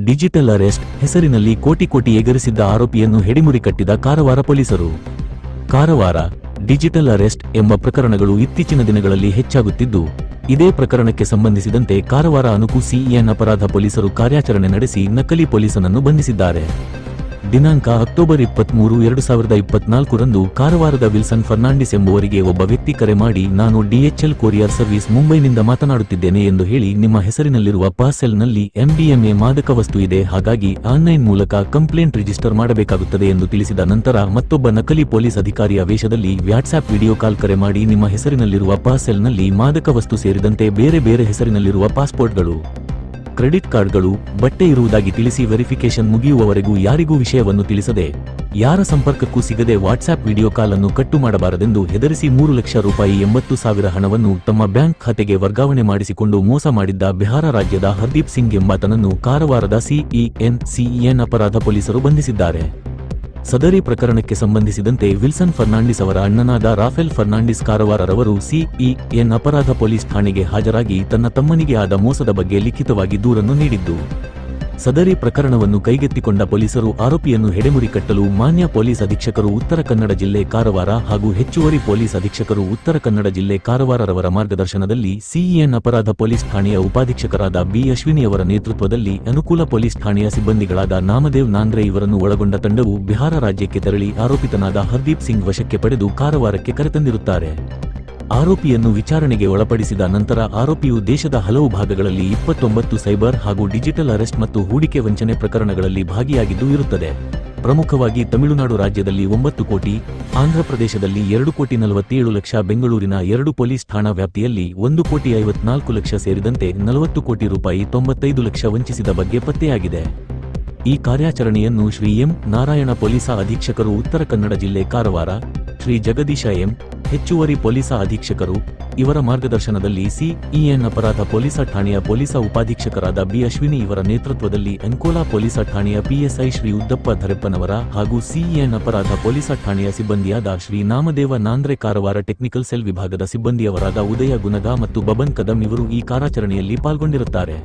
Digital arrest ಹೆಸರಿನಲ್ಲಿ ಕೋಟಿ ಎಗರಿಸಿದ್ದ ಆರೋಪಿಯನ್ನು ಹೆಡಿಮುರಿ ಕಟ್ಟಿದ ಕಾರವಾರ ಪೊಲೀಸರು. ಕಾರವಾರ ಡಿಜಿಟಲ್ ಅರೆಸ್ಟ್ ಎಂಬ ಪ್ರಕರಣಗಳು ಇತ್ತೀಚಿನ ದಿನಗಳಲ್ಲಿ ಹೆಚ್ಚಾಗುತ್ತಿದ್ದು, ಇದೇ ಪ್ರಕರಣಕ್ಕೆ ಸಂಬಂಧಿಸಿದಂತೆ ಕಾರವಾರ ಅನುಕು ಸಿಇಎನ್ ಅಪರಾಧ ಪೊಲೀಸರು ಕಾರ್ಯಾಚರಣೆ ನಡೆಸಿ ನಕಲಿ ಪೊಲೀಸನನ್ನು ಬಂಧಿಸಿದ್ದಾರೆ. ದಿನಾಂಕ ಅಕ್ಟೋಬರ್ 23, 2024 ರಂದು ಕಾರವಾರದ ವಿಲ್ಸನ್ ಫರ್ನಾಂಡಿಸ್ ಎಂಬುವರಿಗೆ ಒಬ್ಬ ವ್ಯಕ್ತಿ ಕರೆ ಮಾಡಿ, ನಾನು DHL ಕೊರಿಯರ್ ಸರ್ವಿಸ್ ಮುಂಬೈನಿಂದ ಮಾತನಾಡುತ್ತಿದ್ದೇನೆ ಎಂದು ಹೇಳಿ, ನಿಮ್ಮ ಹೆಸರಿನಲ್ಲಿರುವ ಪಾರ್ಸೆಲ್ನಲ್ಲಿ MDMA ಮಾದಕ ವಸ್ತು ಇದೆ, ಹಾಗಾಗಿ ಆನ್ಲೈನ್ ಮೂಲಕ ಕಂಪ್ಲೇಂಟ್ ರಿಜಿಸ್ಟರ್ ಮಾಡಬೇಕಾಗುತ್ತದೆ ಎಂದು ತಿಳಿಸಿದ ನಂತರ ಮತ್ತೊಬ್ಬ ನಕಲಿ ಪೊಲೀಸ್ ಅಧಿಕಾರಿಯ ವೇಷದಲ್ಲಿ ವ್ಯಾಟ್ಸ್ಆಪ್ ವಿಡಿಯೋ ಕಾಲ್ ಕರೆ ಮಾಡಿ, ನಿಮ್ಮ ಹೆಸರಿನಲ್ಲಿರುವ ಪಾರ್ಸೆಲ್ನಲ್ಲಿ ಮಾದಕ ವಸ್ತು ಸೇರಿದಂತೆ ಬೇರೆ ಹೆಸರಿನಲ್ಲಿರುವ ಪಾಸ್ಪೋರ್ಟ್ಗಳು, ಕ್ರೆಡಿಟ್ ಕಾರ್ಡ್ಗಳು, ಬಟ್ಟೆ ಇರುವುದಾಗಿ ತಿಳಿಸಿ ವೆರಿಫಿಕೇಶನ್ ಮುಗಿಯುವವರೆಗೂ ಯಾರಿಗೂ ವಿಷಯವನ್ನು ತಿಳಿಸದೆ, ಯಾರ ಸಂಪರ್ಕಕ್ಕೂ ಸಿಗದೆ ವಾಟ್ಸ್ಆಪ್ ವಿಡಿಯೋ ಕಾಲ್ ಅನ್ನು ಕಟ್ಟು ಮಾಡಬಾರದೆಂದು ಹೆದರಿಸಿ 3 ಲಕ್ಷ ರೂಪಾಯಿ 80,000 ಹಣವನ್ನು ತಮ್ಮ ಬ್ಯಾಂಕ್ ಖಾತೆಗೆ ವರ್ಗಾವಣೆ ಮಾಡಿಸಿಕೊಂಡು ಮೋಸ ಮಾಡಿದ್ದ ಬಿಹಾರ ರಾಜ್ಯದ ಹರ್ದೀಪ್ ಸಿಂಗ್ ಎಂಬಾತನನ್ನು ಕಾರವಾರದ ಸಿಇಎನ್ ಅಪರಾಧ ಪೊಲೀಸರು ಬಂಧಿಸಿದ್ದಾರೆ. ಸದರಿ ಪ್ರಕರಣಕ್ಕೆ ಸಂಬಂಧಿಸಿದಂತೆ ವಿಲ್ಸನ್ ಫರ್ನಾಂಡಿಸ್ ಅವರ ಅಣ್ಣನಾದ ರಾಫೆಲ್ ಫರ್ನಾಂಡಿಸ್ ಕಾರವಾರರವರು ಸಿಇಎನ್ ಅಪರಾಧ ಪೊಲೀಸ್ ಠಾಣೆಗೆ ಹಾಜರಾಗಿ ತನ್ನ ತಮ್ಮನಿಗೆ ಆದ ಮೋಸದ ಬಗ್ಗೆ ಲಿಖಿತವಾಗಿ ದೂರನ್ನು ನೀಡಿದ್ದು, ಸದರಿ ಪ್ರಕರಣವನ್ನು ಕೈಗೆತ್ತಿಕೊಂಡ ಪೊಲೀಸರು ಆರೋಪಿಯನ್ನು ಹೆಡೆಮುರಿ ಕಟ್ಟಲು ಮಾನ್ಯ ಪೊಲೀಸ್ ಅಧೀಕ್ಷಕರು ಉತ್ತರ ಕನ್ನಡ ಜಿಲ್ಲೆ ಕಾರವಾರ ಹಾಗೂ ಹೆಚ್ಚುವರಿ ಪೊಲೀಸ್ ಅಧೀಕ್ಷಕರು ಉತ್ತರ ಕನ್ನಡ ಜಿಲ್ಲೆ ಕಾರವಾರರವರ ಮಾರ್ಗದರ್ಶನದಲ್ಲಿ ಸಿಇಎನ್ ಅಪರಾಧ ಪೊಲೀಸ್ ಠಾಣೆಯ ಉಪಾಧೀಕ್ಷಕರಾದ ಬಿ ಅಶ್ವಿನಿಯವರ ನೇತೃತ್ವದಲ್ಲಿ ಅನುಕೂಲ ಪೊಲೀಸ್ ಠಾಣೆಯ ಸಿಬ್ಬಂದಿಗಳಾದ ನಾಮದೇವ್ ನಾಂದ್ರೆ ಇವರನ್ನು ಒಳಗೊಂಡ ತಂಡವು ಬಿಹಾರ ರಾಜ್ಯಕ್ಕೆ ತೆರಳಿ ಆರೋಪಿತನಾದ ಹರ್ದೀಪ್ ಸಿಂಗ್ ವಶಕ್ಕೆ ಪಡೆದು ಕಾರವಾರಕ್ಕೆ ಕರೆತಂದಿರುತ್ತಾರೆ. ಆರೋಪಿಯನ್ನು ವಿಚಾರಣೆಗೆ ಒಳಪಡಿಸಿದ ನಂತರ ಆರೋಪಿಯು ದೇಶದ ಹಲವು ಭಾಗಗಳಲ್ಲಿ 29 ಸೈಬರ್ ಹಾಗೂ ಡಿಜಿಟಲ್ ಅರೆಸ್ಟ್ ಮತ್ತು ಹೂಡಿಕೆ ವಂಚನೆ ಪ್ರಕರಣಗಳಲ್ಲಿ ಭಾಗಿಯಾಗಿದ್ದು ಇರುತ್ತದೆ. ಪ್ರಮುಖವಾಗಿ ತಮಿಳುನಾಡು ರಾಜ್ಯದಲ್ಲಿ 9 ಕೋಟಿ, ಆಂಧ್ರಪ್ರದೇಶದಲ್ಲಿ 2,47,00,000, ಬೆಂಗಳೂರಿನ 2 ಪೊಲೀಸ್ ಠಾಣಾ ವ್ಯಾಪ್ತಿಯಲ್ಲಿ 1,54,00,000 ಸೇರಿದಂತೆ 40 ಕೋಟಿ ರೂಪಾಯಿ 95 ಲಕ್ಷ ವಂಚಿಸಿದ ಬಗ್ಗೆ ಪತ್ತೆಯಾಗಿದೆ. ಈ ಕಾರ್ಯಾಚರಣೆಯನ್ನು ಶ್ರೀ ಎಂ ನಾರಾಯಣ ಪೊಲೀಸ ಅಧೀಕ್ಷಕರು ಉತ್ತರ ಕನ್ನಡ ಜಿಲ್ಲೆ ಕಾರವಾರ, ಶ್ರೀ ಜಗದೀಶ ಎಂ ಹೆಚ್ಚುವರಿ ಪೊಲೀಸ ಅಧೀಕ್ಷಕರು ಇವರ ಮಾರ್ಗದರ್ಶನದಲ್ಲಿ ಸಿಇಎನ್ ಅಪರಾಧ ಪೊಲೀಸ ಠಾಣೆಯ ಪೊಲೀಸ ಉಪಾಧೀಕ್ಷಕರಾದ ಬಿ ಅಶ್ವಿನಿ ಇವರ ನೇತೃತ್ವದಲ್ಲಿ ಅಂಕೋಲಾ ಪೊಲೀಸ ಠಾಣೆಯ PSI ಶ್ರೀ ಉದ್ದಪ್ಪ ಧರೆಪ್ಪನವರ ಹಾಗೂ ಸಿಇಎನ್ ಅಪರಾಧ ಪೊಲೀಸ ಠಾಣೆಯ ಸಿಬ್ಬಂದಿಯಾದ ಶ್ರೀ ನಾಮದೇವ ನಾಂದ್ರೆ ಕಾರವಾರ ಟೆಕ್ನಿಕಲ್ ಸೆಲ್ ವಿಭಾಗದ ಸಿಬ್ಬಂದಿಯವರಾದ ಉದಯ ಗುನಗ ಮತ್ತು ಬಬನ್ ಕದಂ ಇವರು ಈ ಕಾರ್ಯಾಚರಣೆಯಲ್ಲಿ ಪಾಲ್ಗೊಂಡಿರುತ್ತಾರೆ.